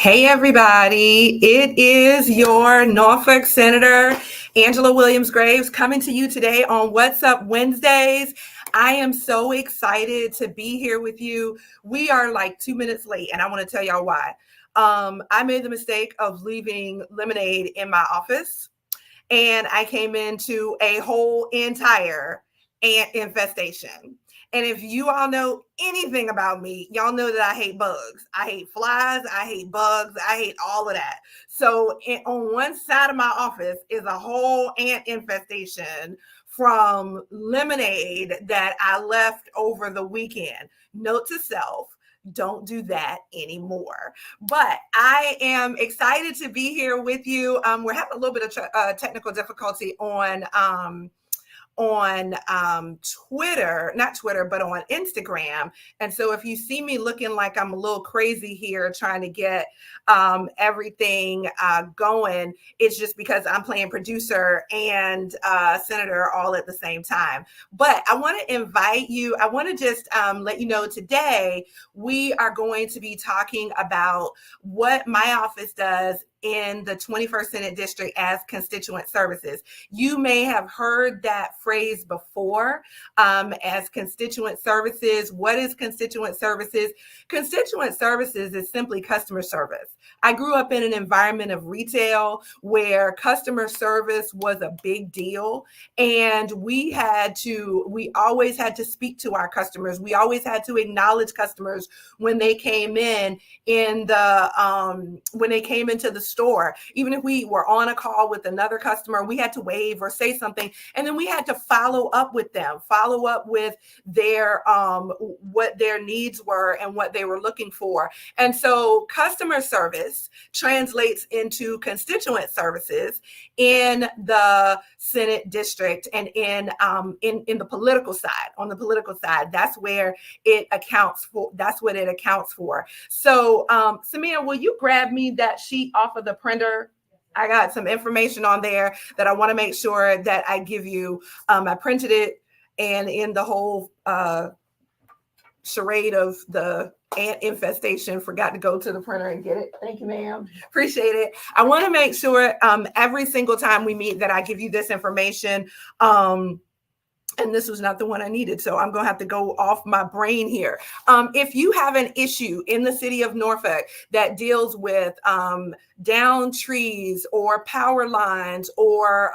Hey, everybody. It is your Norfolk Senator, Angela Williams Graves, coming to you today on What's Up Wednesdays. I am so excited to be here with you. We are like 2 minutes late, and I want to tell y'all why. I made the mistake of leaving lemonade in my office, and I came into a whole entire ant infestation. And if you all know anything about me, y'all know that I hate bugs. I hate flies. I hate bugs. I hate all of that. So on one side of my office is a whole ant infestation from lemonade that I left over the weekend. Note to self, don't do that anymore. But I am excited to be here with you. We're having a little bit of technical difficulty on not Twitter, but on Instagram. And so if you see me looking like I'm a little crazy here trying to get everything going, it's just because I'm playing producer and senator all at the same time. But I want to invite you, I want to just let you know today we are going to be talking about what my office does in the 21st Senate District as constituent services. You may have heard that phrase before as constituent services. What is constituent services? Constituent services is simply customer service. I grew up in an environment of retail where customer service was a big deal, and we always had to speak to our customers. We always had to acknowledge customers when they came into the store. Even if we were on a call with another customer, we had to wave or say something, and then we had to follow up with them, follow up with their what their needs were and what they were looking for. And so customer service translates into constituent services in the Senate district and in the political side. On the political side, that's where it accounts for. That's what it accounts for. So, Samia, will you grab me that sheet off of the printer? I got some information on there that I want to make sure that I give you. I printed it, and in the whole charade of the ant infestation, forgot to go to the printer and get it. Thank you, ma'am. Appreciate it. I want to make sure every single time we meet that I give you this information. And this was not the one I needed, so I'm going to have to go off my brain here. If you have an issue in the city of Norfolk that deals with down trees or power lines or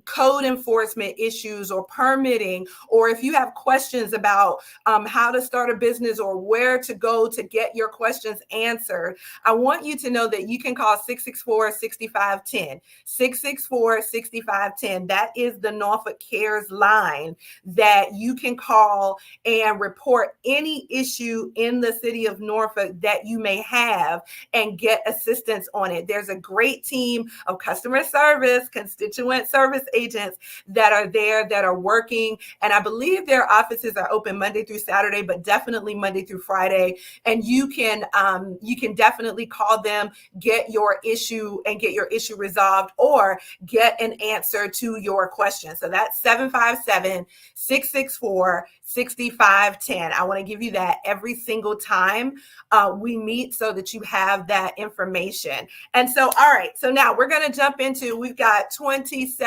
code enforcement issues or permitting, or if you have questions about how to start a business or where to go to get your questions answered, I want you to know that you can call 664-6510. 664-6510. That is the Norfolk Cares line that you can call and report any issue in the city of Norfolk that you may have and get assistance on it. There's a great team of customer service, constituent service agents that are there that are working. And I believe their offices are open Monday through Saturday, but definitely Monday through Friday. And you can definitely call them, get your issue resolved, or get an answer to your question. So that's 757-664-6510. I want to give you that every single time we meet so that you have that information. And so, all right, so now we're going to jump into, we've got 26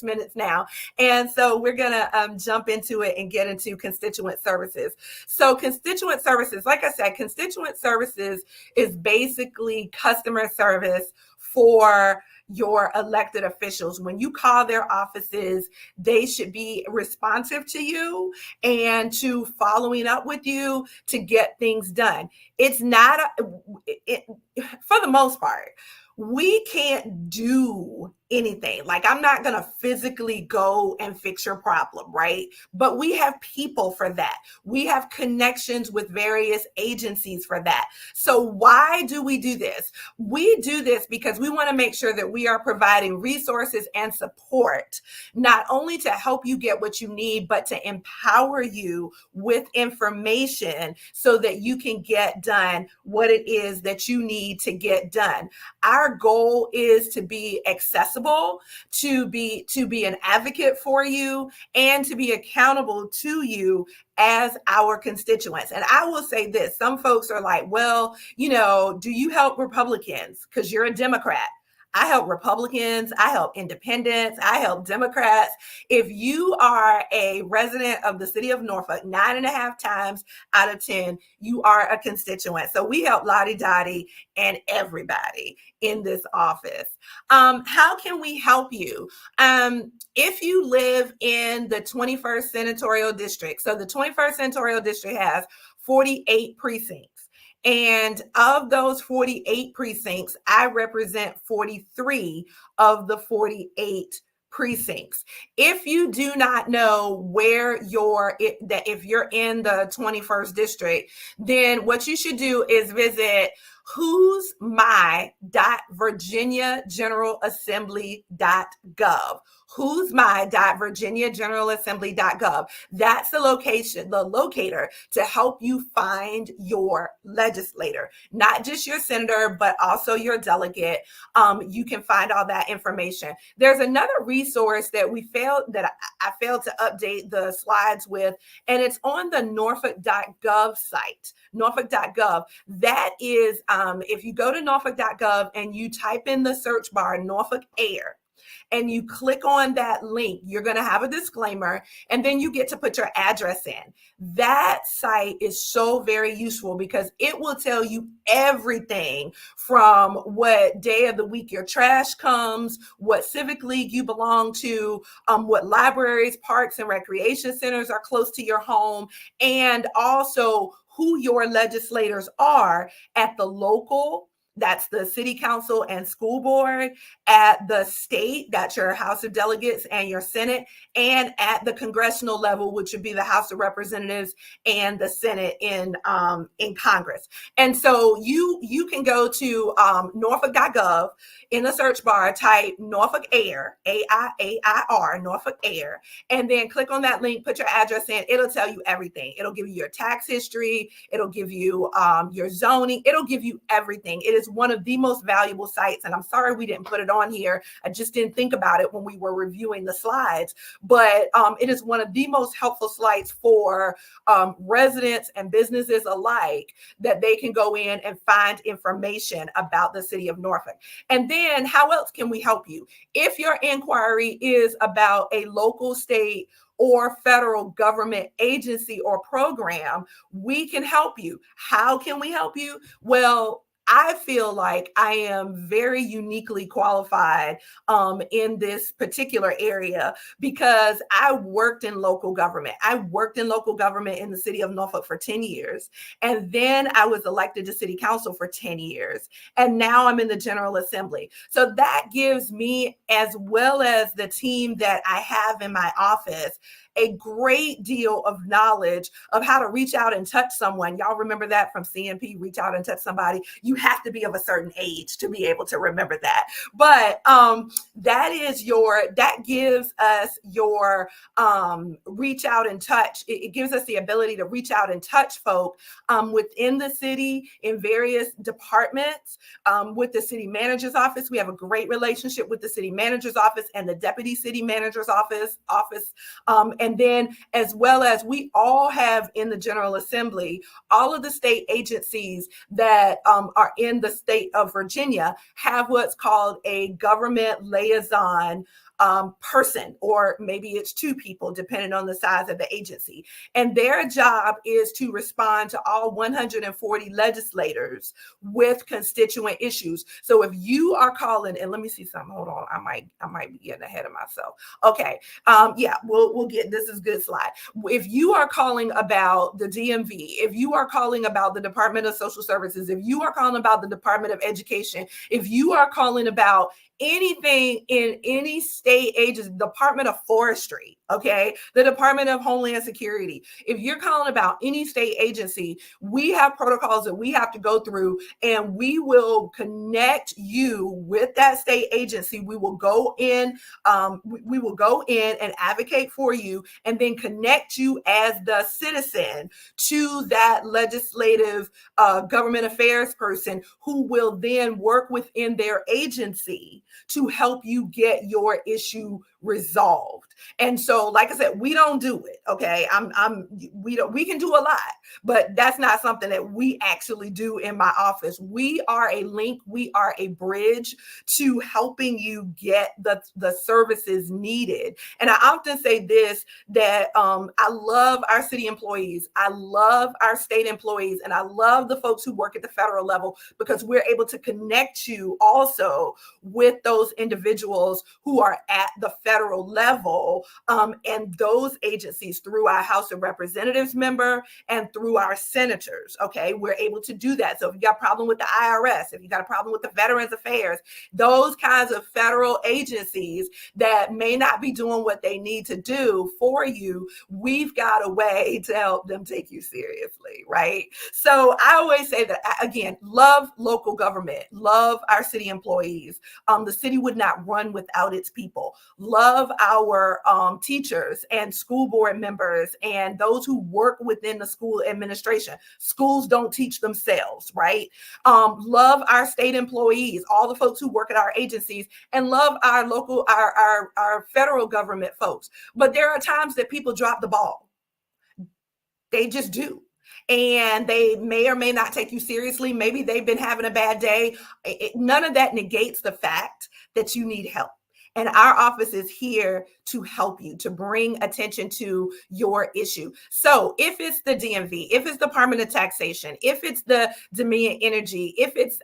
minutes now. And so we're going to jump into it and get into constituent services. So constituent services, like I said, constituent services is basically customer service for your elected officials. When you call their offices, they should be responsive to you and to following up with you to get things done. It's not, for the most part, we can't do anything. Like, I'm not going to physically go and fix your problem, right? But we have people for that. We have connections with various agencies for that. So why do we do this? We do this because we want to make sure that we are providing resources and support, not only to help you get what you need, but to empower you with information so that you can get done what it is that you need to get done. Our goal is to be accessible accessible, to be an advocate for you, and to be accountable to you as our constituents. And I will say this, some folks are like, well, do you help Republicans because you're a Democrat? I help Republicans, I help independents, I help Democrats. If you are a resident of the city of Norfolk, 9.5 times out of 10, you are a constituent. So we help Lottie Dottie and everybody in this office. How can we help you? If you live in the 21st Senatorial District, so the 21st Senatorial District has 48 precincts. And of those 48 precincts, I represent 43 of the 48 precincts. If you do not know where if you're in the 21st district, then what you should do is visit who'smy.virginiageneralassembly.gov. who'smy.virginiageneralassembly.gov. That's the locator to help you find your legislator, not just your senator, but also your delegate. You can find all that information. There's another resource that I failed to update the slides with, and it's on the norfolk.gov site, norfolk.gov. That is, if you go to norfolk.gov and you type in the search bar, Norfolk Air, and you click on that link, you're going to have a disclaimer, and then you get to put your address in. That site is so very useful because it will tell you everything from what day of the week your trash comes, what civic league you belong to, what libraries, parks, and recreation centers are close to your home, and also who your legislators are at the local, that's the city council and school board, at the state, that's your House of Delegates and your Senate, and at the congressional level, which would be the House of Representatives and the Senate in Congress. And so you can go to norfolk.gov, in the search bar, type Norfolk Air, A-I-A-I-R, Norfolk Air, and then click on that link, put your address in. It'll tell you everything. It'll give you your tax history. It'll give you your zoning. It'll give you everything. It is one of the most valuable sites. And I'm sorry we didn't put it on here. I just didn't think about it when we were reviewing the slides. But it is one of the most helpful sites for residents and businesses alike, that they can go in and find information about the city of Norfolk. And then how else can we help you? If your inquiry is about a local, state, or federal government agency or program, we can help you. How can we help you? Well, I feel like I am very uniquely qualified in this particular area because I worked in local government. I worked in local government in the city of Norfolk for 10 years. And then I was elected to city council for 10 years. And now I'm in the General Assembly. So that gives me, as well as the team that I have in my office, a great deal of knowledge of how to reach out and touch someone. Y'all remember that from CMP, reach out and touch somebody. You have to be of a certain age to be able to remember that. But that gives us your reach out and touch. It gives us the ability to reach out and touch folk within the city in various departments. With the city manager's office, we have a great relationship with the city manager's office and the deputy city manager's office. And then, as well as we all have in the General Assembly, all of the state agencies that are in the state of Virginia have what's called a government liaison person, or maybe it's two people, depending on the size of the agency. And their job is to respond to all 140 legislators with constituent issues. So if you are calling, and let me see something, hold on, I might be getting ahead of myself. Okay, yeah, we'll get, this is a good slide. If you are calling about the DMV, if you are calling about the Department of Social Services, if you are calling about the Department of Education, if you are calling about anything in any state agency, Department of Forestry, okay, the Department of Homeland Security, if you're calling about any state agency, we have protocols that we have to go through, and we will connect you with that state agency. We will go in, and advocate for you, and then connect you as the citizen to that legislative government affairs person, who will then work within their agency to help help you get your issue resolved. And so, like I said, we don't do it. Okay. We can do a lot, but that's not something that we actually do in my office. We are a link. We are a bridge to helping you get the services needed. And I often say this, that I love our city employees. I love our state employees, and I love the folks who work at the federal level, because we're able to connect you also with those individuals who are at the federal level, and those agencies through our House of Representatives member and through our senators. Okay, we're able to do that. So if you got a problem with the IRS, if you got a problem with the Veterans Affairs, those kinds of federal agencies that may not be doing what they need to do for you, we've got a way to help them take you seriously, right? So I always say that, again, love local government, love our city employees. The city would not run without its people. Love our teachers and school board members and those who work within the school administration. Schools don't teach themselves, right? Love our state employees, all the folks who work at our agencies, and love our local, our federal government folks. But there are times that people drop the ball. They just do. And they may or may not take you seriously. Maybe they've been having a bad day. None of that negates the fact that you need help. And our office is here to help you, to bring attention to your issue. So if it's the DMV, if it's the Department of Taxation, if it's the Dominion Energy, if it's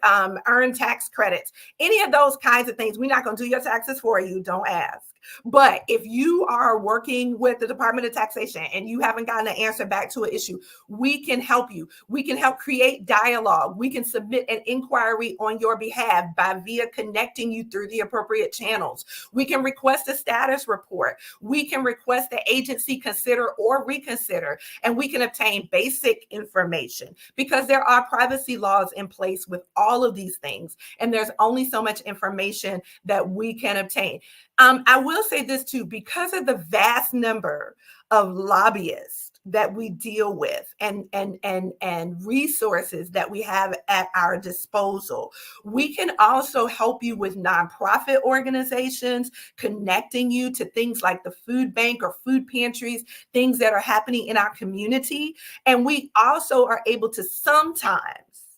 earned tax credits, any of those kinds of things, we're not going to do your taxes for you. Don't ask. But if you are working with the Department of Taxation and you haven't gotten an answer back to an issue, we can help you. We can help create dialogue. We can submit an inquiry on your behalf via connecting you through the appropriate channels. We can request a status report. We can request the agency consider or reconsider, and we can obtain basic information, because there are privacy laws in place with all of these things, and there's only so much information that we can obtain. I will say this too, because of the vast number of lobbyists that we deal with and resources that we have at our disposal, we can also help you with nonprofit organizations, connecting you to things like the food bank or food pantries, things that are happening in our community. And we also are able to sometimes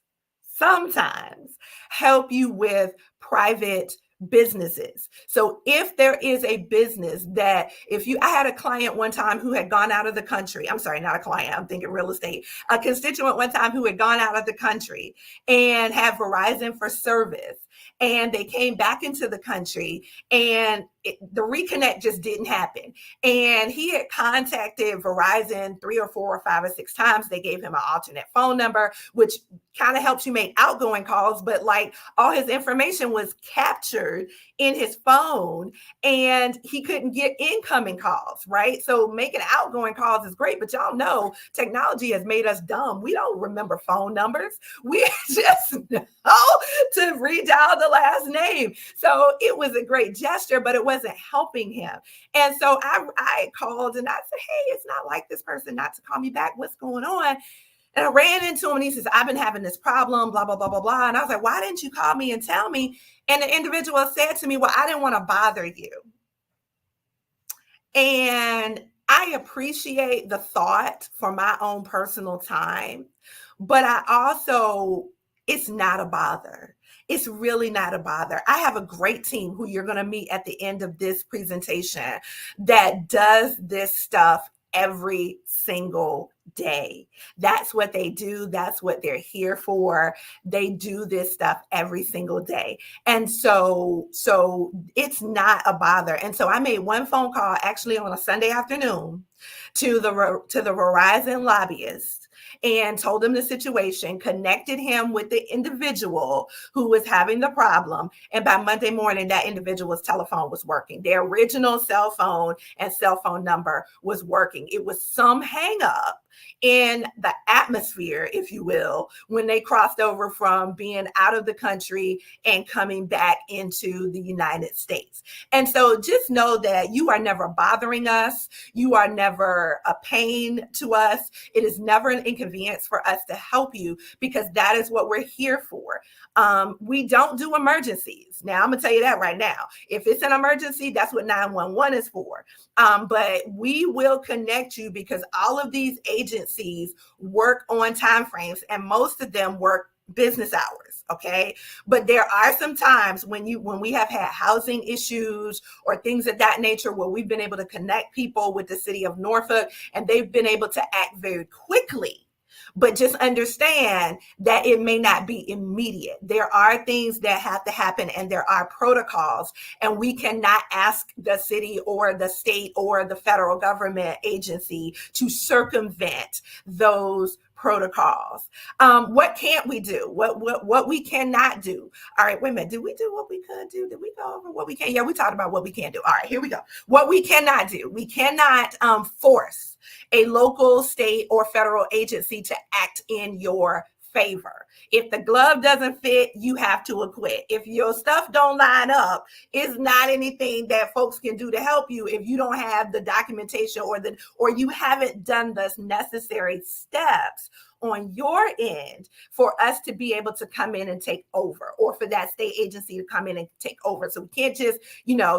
help you with private businesses. So if there is a business that I had a client one time who had gone out of the country. I'm sorry, not a client, I'm thinking real estate. A constituent one time who had gone out of the country and had Verizon for service. And they came back into the country, and the reconnect just didn't happen. And he had contacted Verizon 3 or 4 or 5 or 6 times. They gave him an alternate phone number, which kind of helps you make outgoing calls, but like all his information was captured in his phone and he couldn't get incoming calls, right? So making outgoing calls is great, but y'all know technology has made us dumb. We don't remember phone numbers. We just know to redial the last name. So it was a great gesture, but it wasn't helping him. And so I called and I said, hey, it's not like this person not to call me back. What's going on? And I ran into him and he says, I've been having this problem, blah, blah, blah, blah, blah. And I was like, why didn't you call me and tell me? And the individual said to me, well, I didn't want to bother you. And I appreciate the thought for my own personal time, but it's not a bother. It's really not a bother. I have a great team who you're going to meet at the end of this presentation that does this stuff every single day. That's what they do. That's what they're here for. They do this stuff every single day. And so it's not a bother. And so I made one phone call actually on a Sunday afternoon to the Verizon lobbyist and told him the situation, connected him with the individual who was having the problem. And by Monday morning, that individual's telephone was working. Their original cell phone and cell phone number was working. It was some hang up in the atmosphere, if you will, when they crossed over from being out of the country and coming back into the United States. And so just know that you are never bothering us. You are never a pain to us. It is never an inconvenience for us to help you, because that is what we're here for. We don't do emergencies. Now, I'm going to tell you that right now. If it's an emergency, that's what 911 is for. But we will connect you, because all of these agencies work on timeframes, and most of them work business hours. Okay. But there are some times when we have had housing issues or things of that nature, where we've been able to connect people with the city of Norfolk, and they've been able to act very quickly. But just understand that it may not be immediate. There are things that have to happen, and there are protocols, and we cannot ask the city or the state or the federal government agency to circumvent those protocols. What can't we do? What we cannot do? All right, wait a minute. Did we do what we could do? Did we go over what we can? Yeah, we talked about what we can do. All right, here we go. What we cannot do. We cannot force a local, state, or federal agency to act in your favor. If the glove doesn't fit, you have to acquit. If your stuff don't line up, it's not anything that folks can do to help you if you don't have the documentation or you haven't done the necessary steps on your end for us to be able to come in and take over, or for that state agency to come in and take over. So we can't just,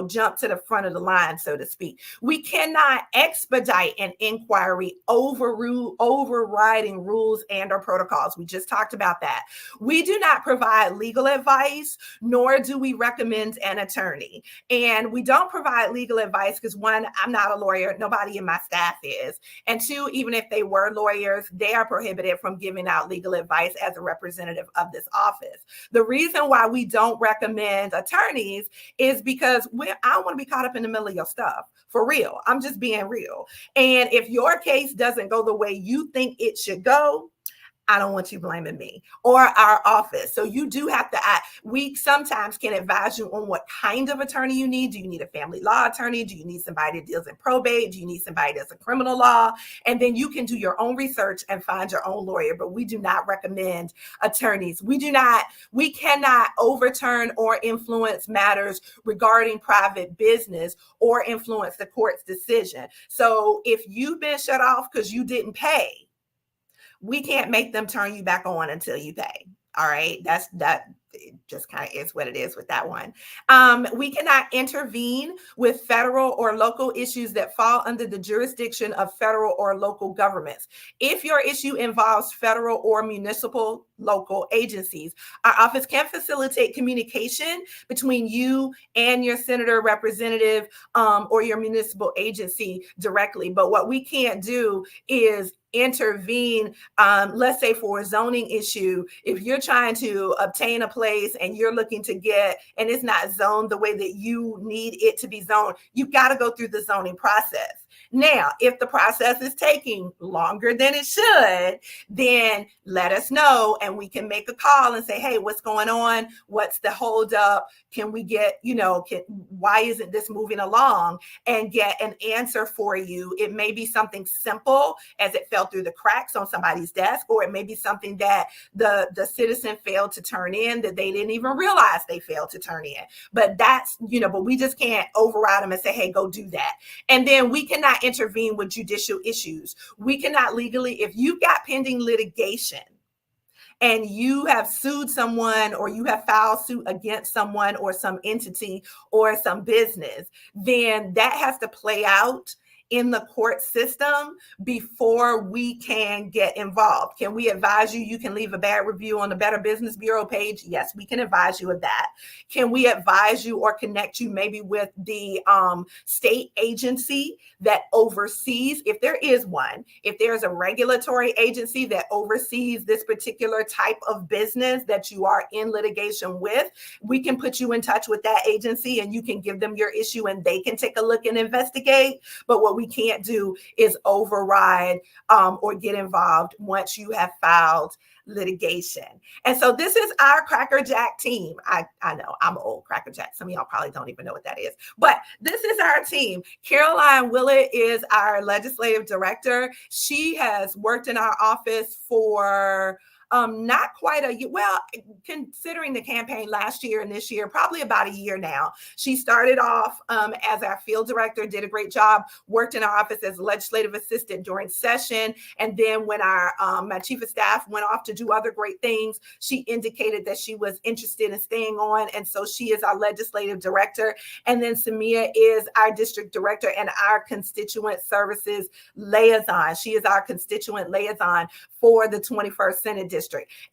jump to the front of the line, so to speak. We cannot expedite an inquiry overriding rules and or protocols. We just talked about that. We do not provide legal advice, nor do we recommend an attorney. And we don't provide legal advice because, one, I'm not a lawyer. Nobody in my staff is. And two, even if they were lawyers, they are prohibited from giving out legal advice as a representative of this office. The reason why we don't recommend attorneys is because I don't want to be caught up in the middle of your stuff. For real. I'm just being real. And if your case doesn't go the way you think it should go, I don't want you blaming me or our office. So you do have to we sometimes can advise you on what kind of attorney you need. Do you need a family law attorney? Do you need somebody that deals in probate? Do you need somebody that's a criminal law? And then you can do your own research and find your own lawyer. But we do not recommend attorneys. We cannot overturn or influence matters regarding private business or influence the court's decision. So if you've been shut off because you didn't pay, we can't make them turn you back on until you pay. All right. That it just kind of is what it is with that one. We cannot intervene with federal or local issues that fall under the jurisdiction of federal or local governments. If your issue involves federal or municipal local agencies, our office can facilitate communication between you and your senator, representative, or your municipal agency directly. But what we can't do is intervene, let's say for a zoning issue. If you're trying to obtain a place and you're looking to get, and it's not zoned the way that you need it to be zoned, you've got to go through the zoning process. Now, if the process is taking longer than it should, then let us know and we can make a call and say, hey, what's going on? What's the holdup? Can we get, why isn't this moving along? And get an answer for you. It may be something simple as it fell through the cracks on somebody's desk, or it may be something that the citizen failed to turn in that they didn't even realize they failed to turn in. But that's, but we just can't override them and say, hey, go do that. And then we cannot intervene with judicial issues. We cannot legally, if you've got pending litigation and you have sued someone or you have filed suit against someone or some entity or some business, then that has to play out in the court system before we can get involved. Can we advise you? You can leave a bad review on the Better Business Bureau page. Yes, we can advise you of that. Can we advise you or connect you maybe with the state agency that oversees, if there is one, if there's a regulatory agency that oversees this particular type of business that you are in litigation with, we can put you in touch with that agency and you can give them your issue and they can take a look and investigate. But what we can't do is override or get involved once you have filed litigation. And so this is our Cracker Jack team. I know I'm an old Cracker Jack. Some of y'all probably don't even know what that is, but this is our team. Caroline Willett is our legislative director. She has worked in our office for not quite a year. Well, considering the campaign last year and this year, probably about a year now. She started off as our field director, did a great job, worked in our office as a legislative assistant during session. And then when our my chief of staff went off to do other great things, she indicated that she was interested in staying on. And so she is our legislative director. And then Samia is our district director and our constituent services liaison. She is our constituent liaison for the 21st Senate District.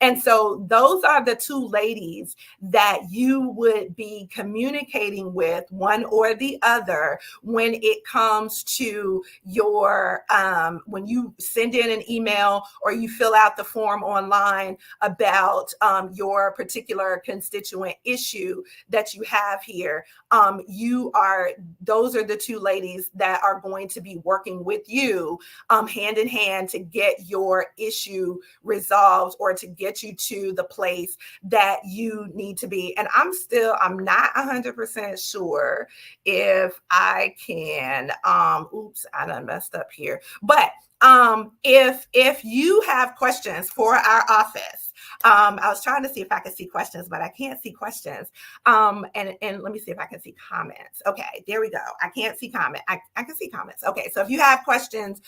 And so those are the two ladies that you would be communicating with, one or the other, when it comes to your, when you send in an email or you fill out the form online about your particular constituent issue that you have here. Those are the two ladies that are going to be working with you hand in hand to get your issue resolved or to get you to the place that you need to be. And I'm not 100% sure if I can, oops, I done messed up here. But if you have questions for our office, I was trying to see if I could see questions, but I can't see questions. And let me see if I can see comments. Okay, there we go. I can't see comment. I can see comments. Okay, so if you have questions,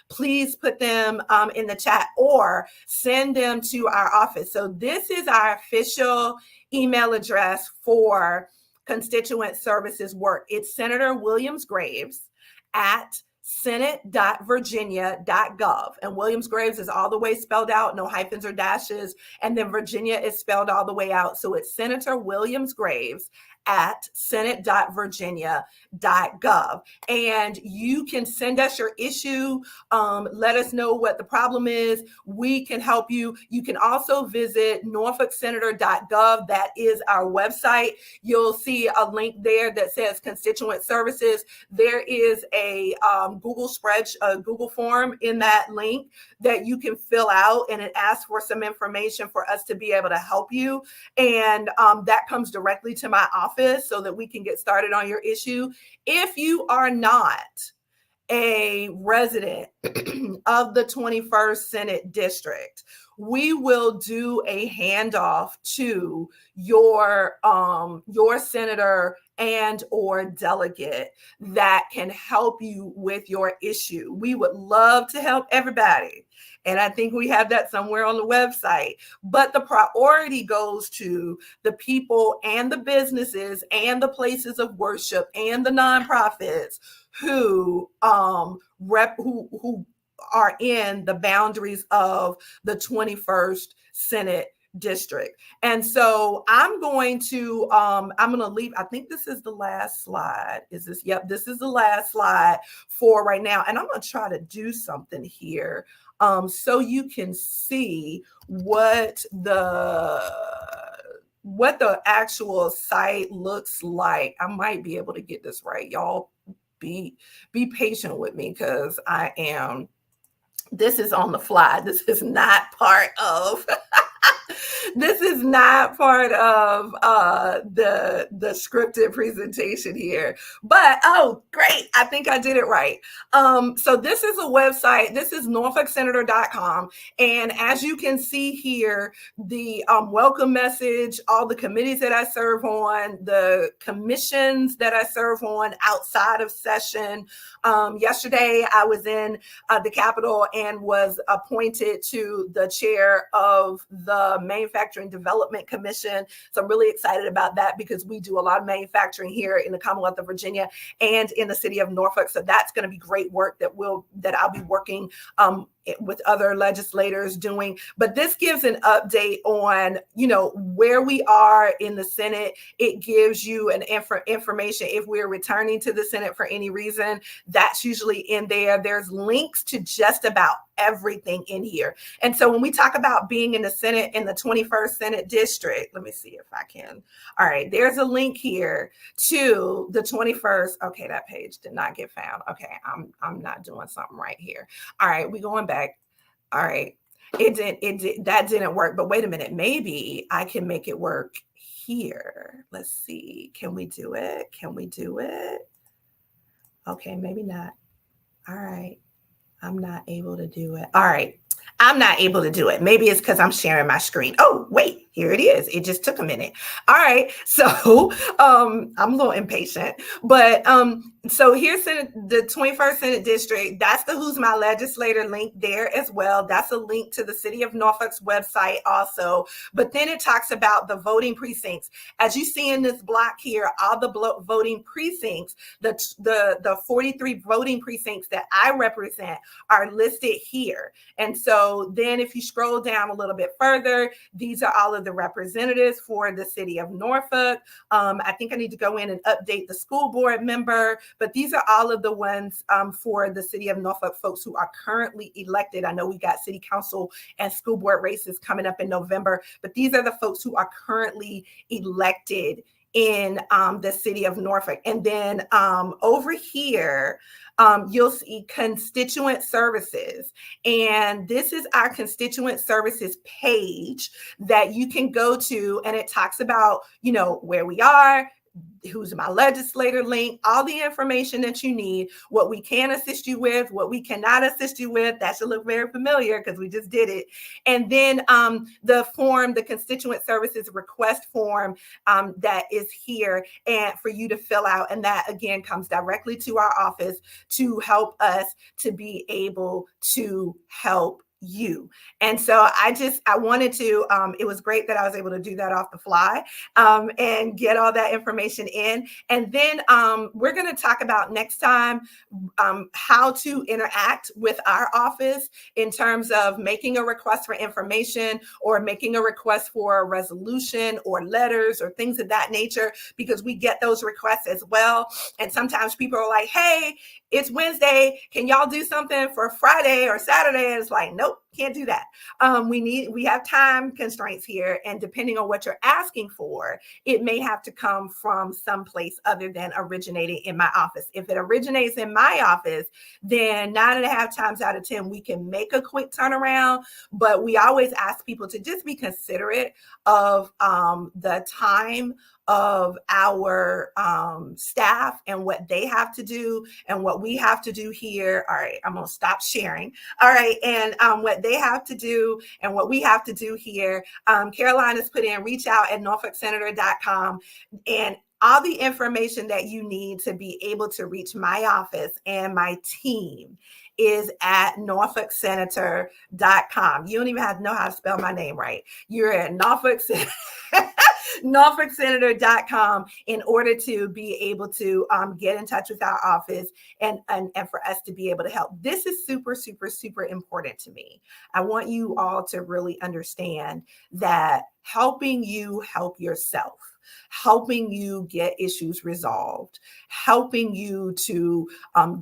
please put them in the chat or send them to our office. So this is our official email address for constituent services work. It's Senator Williams Graves at senate.virginia.gov. And Williams Graves is all the way spelled out, no hyphens or dashes. And then Virginia is spelled all the way out. So it's Senator Williams Graves at senate.virginia.gov. And you can send us your issue. Let us know what the problem is. We can help you. You can also visit norfolksenator.gov. That is our website. You'll see a link there that says constituent services. There is a Google form in that link that you can fill out, and it asks for some information for us to be able to help you. And that comes directly to my office so that we can get started on your issue. If you are not a resident of the 21st Senate District, we will do a handoff to your senator and or delegate that can help you with your issue. We would love to help everybody. And I think we have that somewhere on the website. But the priority goes to the people and the businesses and the places of worship and the nonprofits who are in the boundaries of the 21st Senate District. And so I'm going to leave. I think this is the last slide. Is this? Yep, this is the last slide for right now. And I'm going to try to do something here so you can see what the actual site looks like. I might be able to get this right. Y'all be patient with me because this is on the fly. This is not part of this is not part of the scripted presentation here. But oh, great. I think I did it right. So this is a website. This is norfolksenator.com. And as you can see here, the welcome message, all the committees that I serve on, the commissions that I serve on outside of session. Yesterday, I was in the Capitol and was appointed to the chair of the Manufacturing Development Commission. So I'm really excited about that because we do a lot of manufacturing here in the Commonwealth of Virginia and in the city of Norfolk. So that's going to be great work that I'll be working with other legislators doing. But this gives an update on, where we are in the Senate. It gives you an information if we're returning to the Senate for any reason. That's usually in there. There's links to just about everything in here. And so when we talk about being in the Senate in the 21st Senate District, let me see if I can. All right, there's a link here to the 21st. Okay, that page did not get found. Okay, I'm not doing something right here. All right, we going back. All right. that didn't work. But wait a minute, maybe I can make it work here. Let's see. Can we do it? Can we do it? Okay, maybe not. All right. I'm not able to do it. All right. I'm not able to do it. Maybe it's because I'm sharing my screen. Oh, wait, here it is. It just took a minute. All right. So I'm a little impatient, but so here's the 21st Senate District. That's the Who's My Legislator link there as well. That's a link to the City of Norfolk's website also. But then it talks about the voting precincts. As you see in this block here, all the voting precincts, the 43 voting precincts that I represent are listed here. And so then if you scroll down a little bit further, these are all of the representatives for the City of Norfolk. I think I need to go in and update the school board member, but these are all of the ones for the City of Norfolk folks who are currently elected. I know we got city council and school board races coming up in November, but these are the folks who are currently elected in the City of Norfolk. And then over here, you'll see constituent services. And this is our constituent services page that you can go to. And it talks about, where we are, Who's My Legislator link, all the information that you need, what we can assist you with, what we cannot assist you with. That should look very familiar because we just did it. And then the form, the constituent services request form that is here and for you to fill out. And that again comes directly to our office to help us to be able to help you. And so I wanted to, it was great that I was able to do that off the fly and get all that information in. And then we're going to talk about next time how to interact with our office in terms of making a request for information or making a request for a resolution or letters or things of that nature, because we get those requests as well. And sometimes people are like, hey, it's Wednesday. Can y'all do something for Friday or Saturday? And it's like, nope, can't do that. We have time constraints here. And depending on what you're asking for, it may have to come from someplace other than originating in my office. If it originates in my office, then 9.5 times out of 10, we can make a quick turnaround. But we always ask people to just be considerate of the time of our staff and what they have to do and what we have to do here. All right, I'm gonna stop sharing. All right, and what they have to do and what we have to do here. Caroline has put in reachout@norfolksenator.com, and all the information that you need to be able to reach my office and my team is at norfolksenator.com. You don't even have to know how to spell my name right. You're at norfolksenator.com in order to be able to get in touch with our office and for us to be able to help. This is super, super, super important to me. I want you all to really understand that helping you help yourself, helping you get issues resolved, helping you to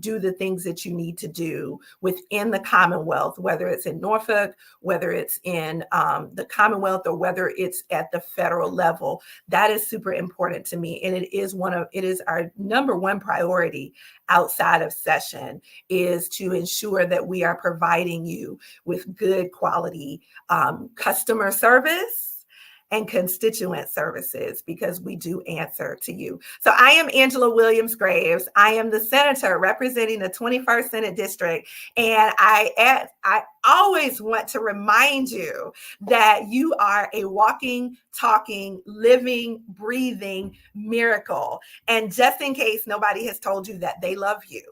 do the things that you need to do within the Commonwealth, whether it's in Norfolk, whether it's in the Commonwealth, or whether it's at the federal level. That is super important to me. And it is our number one priority outside of session, is to ensure that we are providing you with good quality customer service and constituent services, because we do answer to you. So I am Angela Williams Graves. I am the senator representing the 21st Senate District. And I always want to remind you that you are a walking, talking, living, breathing miracle. And just in case nobody has told you that they love you,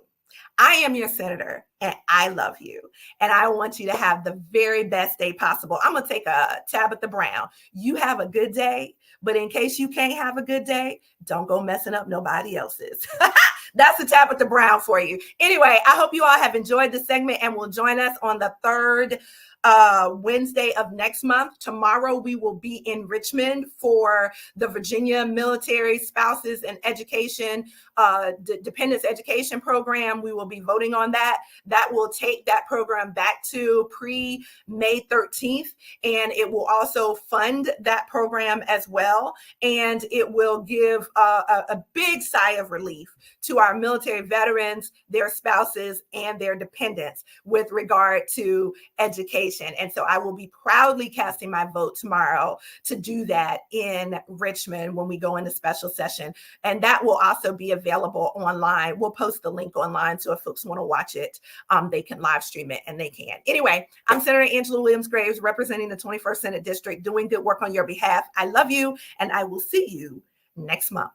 I am your senator and I love you. And I want you to have the very best day possible. I'm going to take a Tabitha Brown. You have a good day, but in case you can't have a good day, don't go messing up nobody else's. That's the Tabitha Brown for you. Anyway, I hope you all have enjoyed this segment and will join us on the third Wednesday of next month. Tomorrow we will be in Richmond for the Virginia Military Spouses and Education Dependents Education Program. We will be voting on that. That will take that program back to pre-May 13th, and it will also fund that program as well. And it will give a big sigh of relief to our military veterans, their spouses, and their dependents with regard to education certification. And so I will be proudly casting my vote tomorrow to do that in Richmond when we go into special session. And that will also be available online. We'll post the link online. So if folks want to watch it, they can live stream it, and they can. Anyway, I'm Senator Angela Williams Graves, representing the 21st Senate District, doing good work on your behalf. I love you, and I will see you next month.